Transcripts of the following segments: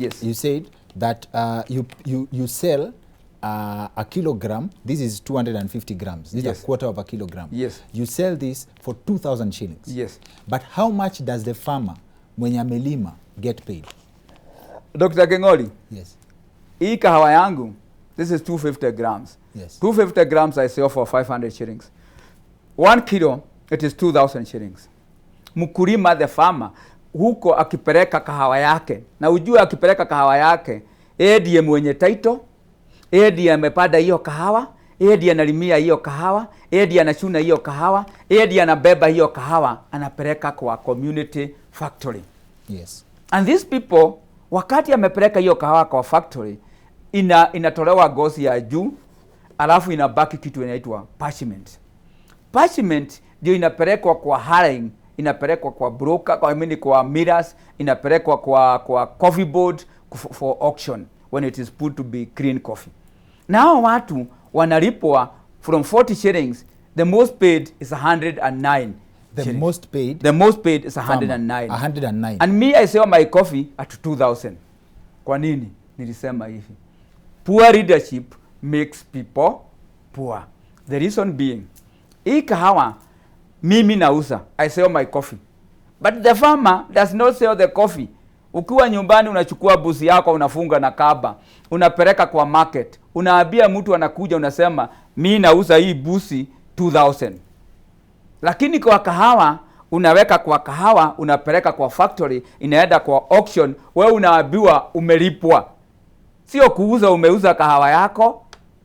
Yes. You said that you sell a kilogram. This is 250 grams. This is a quarter of a kilogram. Yes. You sell this for 2,000 shillings. Yes. But how much does the farmer, mwenye amelima, get paid? Dr. Kengoli. Yes. Hii kahawa yangu, this is 250 grams. Yes. 250 grams I sell for 500 shillings. 1 kilo, it is 2,000 shillings. Mkulima, the farmer, huko akipeleka kahawa yake, na ujue akipeleka kahawa yake, ndiye mwenye title, ndiye amepanda hiyo kahawa, ndiye analimia hiyo kahawa, ndiye anachuna hiyo kahawa, ndiye anabeba hiyo kahawa, anapeleka kwa community factory. Yes. And these people, wakati amepeleka hiyo kahawa kwa factory, inatolewa gozi ya juu, alafu inabaki kitu inaitwa parchment. Parchment ndio inapelekwa kwa hulling, inapelekwa kwa broker, kwa millers, inapelekwa kwa coffee board for auction when it is put to be clean coffee. Now watu wanalipwa from 40 shillings, the most paid is 109. The most paid? The most paid is 109. 109. And me, I sell my coffee at 2,000. Kwa nini? Nilisema hivi. Poor leadership makes people poor. The reason being, hii kahawa, mimi nauza, I sell my coffee. But the farmer does not sell the coffee. Ukiwa nyumbani unachukua busi yako, unafunga na kaba, unapeleka kwa market, unaambia mtu anakuja, unasema, mimi nauza hii busi 2,000. Lakini kwa kahawa, unaweka kwa kahawa, unapeleka kwa factory, inaenda kwa auction, wewe unaambiwa umelipwa. Sio kuuza, umeuza kahawa yako,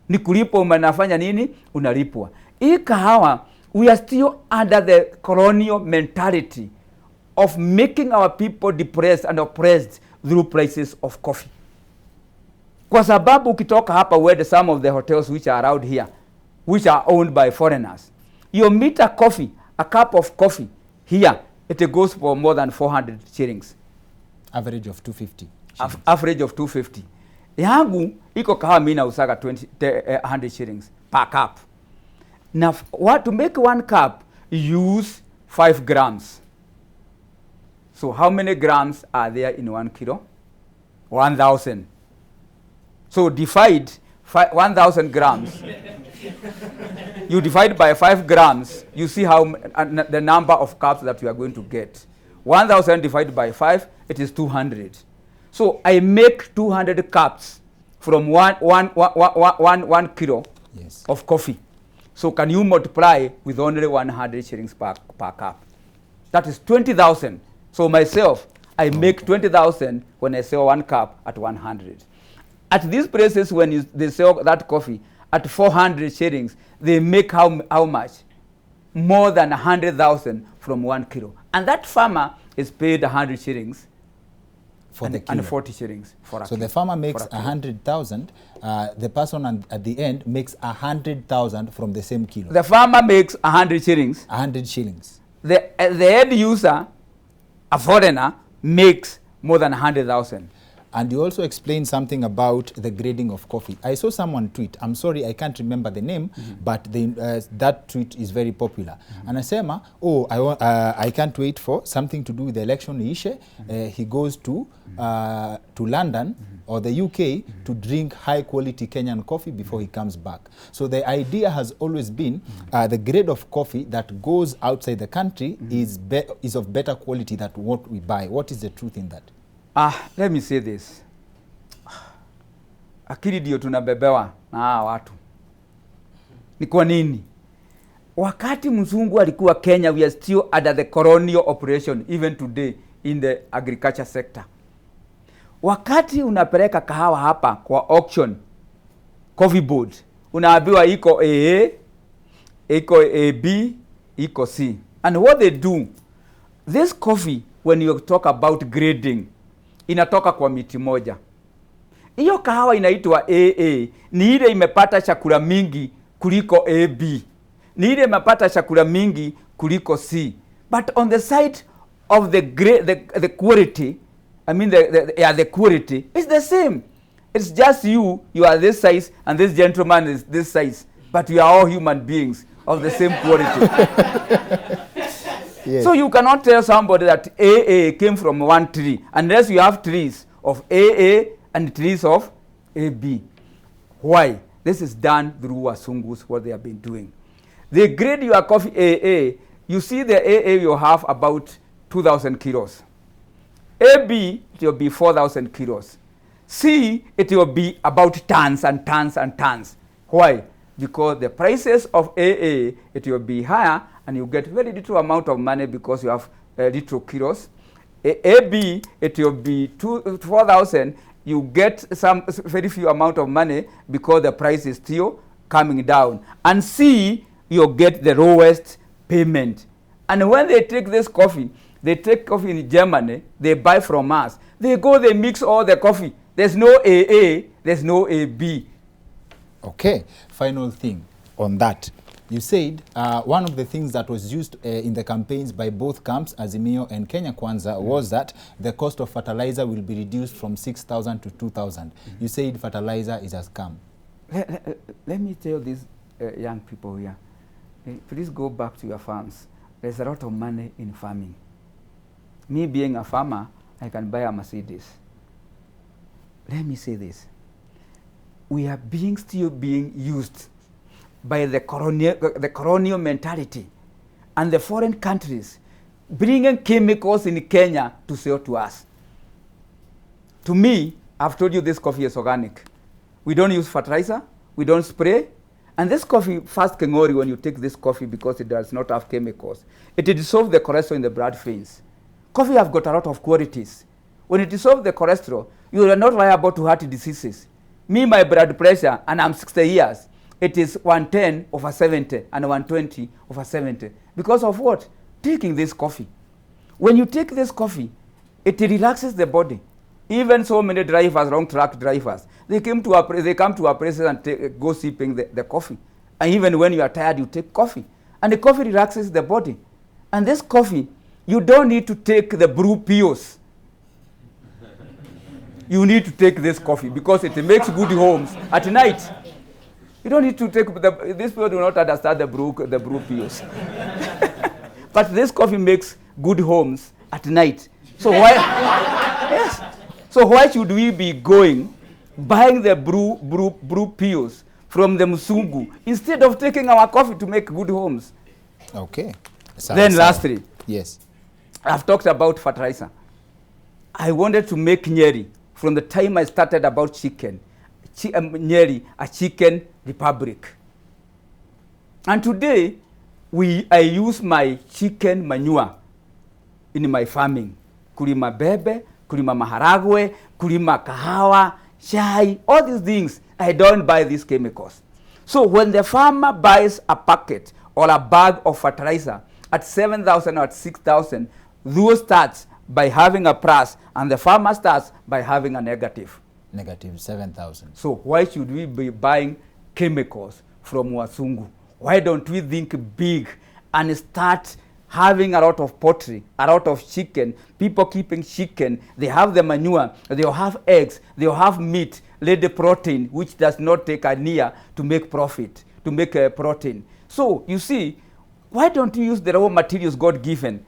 ni kulipwa, umenafanya nini? Unalipwa. Hii kahawa, we are still under the colonial mentality of making our people depressed and oppressed through prices of coffee. Kwa sababu ukitoka hapa uende some of the hotels which are around here, which are owned by foreigners, you meet a coffee, a cup of coffee here, it goes for more than 400 shillings. Average of 250. Average of 250. Yangu, iko kahawa mimi nauzaga 100 shillings per cup. Now, to make 1 cup, use 5 grams. So how many grams are there in 1 kilo? 1,000. So divide 1,000 grams. You divide by 5 grams, you see how the number of cups that you are going to get. 1,000 divided by 5, it is 200. So I make 200 cups from one kilo of coffee. So can you multiply with only 100 shillings per cup? That is 20,000. So myself, I make 20,000 when I sell 1 cup at 100. At these places, when they sell that coffee at 400 shillings, they make how much? More than 100,000 from 1 kilo. And that farmer is paid 100 shillings for the kilo. And 40 shillings for a So kilo. the farmer makes 100,000. The person at the end makes 100,000 from the same kilo. The farmer makes 100 shillings. 100 shillings. The end user, a foreigner, makes more than 100,000. And you also explained something about the grading of coffee. I saw someone tweet. I'm sorry, I can't remember the name, but that tweet is very popular. Anasema, I can't wait for something to do with the election issue. He goes to London or the UK to drink high-quality Kenyan coffee before he comes back. So the idea has always been the grade of coffee that goes outside the country is of better quality than what we buy. What is the truth in that? Let me say this. Akili ndio tunabebewa na hawa watu. Ni kwa nini? Wakati mzungu alikuwa Kenya, we are still under the colonial operation even today in the agriculture sector. Wakati unapeleka kahawa hapa kwa auction, coffee board, unaambiwa iko AA, iko AB, iko C. And what they do, this coffee, when you talk about grading, inatoka kwa miti moja. Hiyo kahawa inaitwa AA, ni ile imepata chakula mingi kuliko AB. Ni ile imepata chakula mingi kuliko C. But on the side of the quality, I mean the quality, it's the same. It's just you are this size and this gentleman is this size. But we are all human beings of the same quality. Yes. So you cannot tell somebody that AA came from one tree unless you have trees of AA and it is of AB. Why? This is done through Wasungus, what they have been doing. They grade your coffee AA. You see the AA you have about 2,000 kilos. AB, it will be 4,000 kilos. C, it will be about tons and tons and tons. Why? Because the prices of AA, it will be higher and you get very little amount of money because you have little kilos. AB, it will be 4,000. You get some very few amount of money because the price is still coming down. And C, you'll get the lowest payment. And when they take this coffee, they take coffee in Germany, they buy from us. They go, they mix all the coffee. There's no AA, there's no AB. Okay, final thing on that. You said one of the things that was used in the campaigns by both camps, Azimio and Kenya Kwanza, was that the cost of fertilizer will be reduced from 6,000 to 2,000. You said fertilizer is a scam. Let me tell these young people here, please go back to your farms. There's a lot of money in farming. Me being a farmer, I can buy a Mercedes. Let me say this. We are still being used by the colonial mentality and the foreign countries bringing chemicals in Kenya to sell to us. To me, I've told you this coffee is organic. We don't use fertilizer, we don't spray, and this coffee, first Kengori, when you take this coffee because it does not have chemicals, it dissolves the cholesterol in the blood veins. Coffee have got a lot of qualities. When it dissolves the cholesterol, you are not liable to heart diseases. Me, my blood pressure, and I'm 60 years, it is 110/70 and 120/70. Because of what? Taking this coffee. When you take this coffee, it relaxes the body. Even so many drivers, long truck drivers, they come to our places and go sipping the coffee. And even when you are tired, you take coffee. And the coffee relaxes the body. And this coffee, you don't need to take the brew pills. You need to take this coffee because it makes good homes at night. You don't need to take these people do not understand the brew pills. But this coffee makes good homes at night. So why? Yes. So why should we be buying the brew pills from the Musungu instead of taking our coffee to make good homes? Okay. Then lastly, yes, I've talked about fertilizer. I wanted to make Nyeri from the time I started about chicken. Nyeri, a chicken republic. And today, I use my chicken manure in my farming. Kulima bebe, kulima maharagwe, kulima kahawa, chai, all these things. I don't buy these chemicals. So when the farmer buys a packet or a bag of fertilizer at 7,000 or at 6,000, Thuo starts by having a plus and the farmer starts by having a negative. Negative 7,000. So why should we be buying chemicals from Wasungu? Why don't we think big and start having a lot of poultry, a lot of chicken, people keeping chicken, they have the manure, they'll have eggs, they'll have meat, laid protein, which does not take a year to make profit, to make a protein. So you see, why don't you use the raw materials God given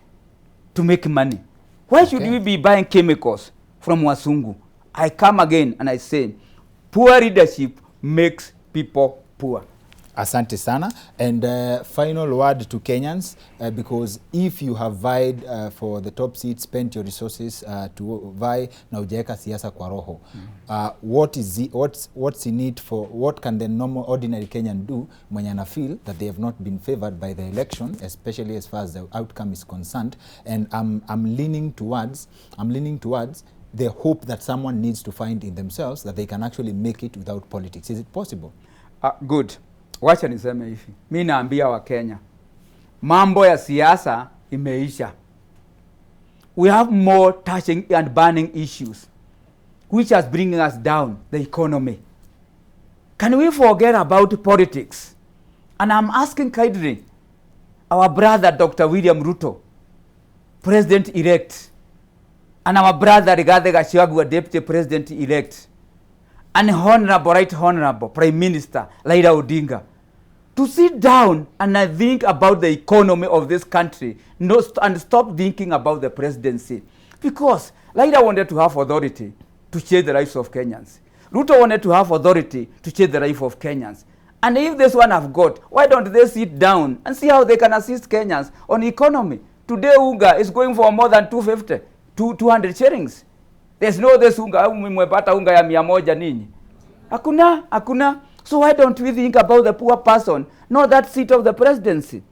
to make money? Why should we be buying chemicals from Wasungu? I come again and I say, poor leadership makes people poor. Asante sana. And final word to Kenyans, because if you have vied for the top seat, spent your resources to vie na ujaweka siasa kwa roho, what's in it for, what can the normal ordinary Kenyan do mwenye ana feel that they have not been favored by the election, especially as far as the outcome is concerned? And I'm leaning towards the hope that someone needs to find in themselves that they can actually make it without politics. Is it possible? Good. Wacha niseme hivi. Mimi naambia wa Kenya, mambo ya siasa imeisha. We have more touching and burning issues which is bringing us down, the economy. Can we forget about politics? And I'm asking kindly our brother Dr. William Ruto, President-elect, and our brother Rigathi Gachagua, Deputy President-elect, and Right Honorable Prime Minister Raila Odinga, to sit down and think about the economy of this country and stop thinking about the presidency. Because Raila wanted to have authority to change the lives of Kenyans. Ruto wanted to have authority to change the life of Kenyans. And if this one have got, why don't they sit down and see how they can assist Kenyans on economy? Today, unga is going for more than 250, 200 shillings. There's no this unga, mwepata unga ya 100 ninyi. Hakuna. So why don't we think about the poor person, not that seat of the presidency?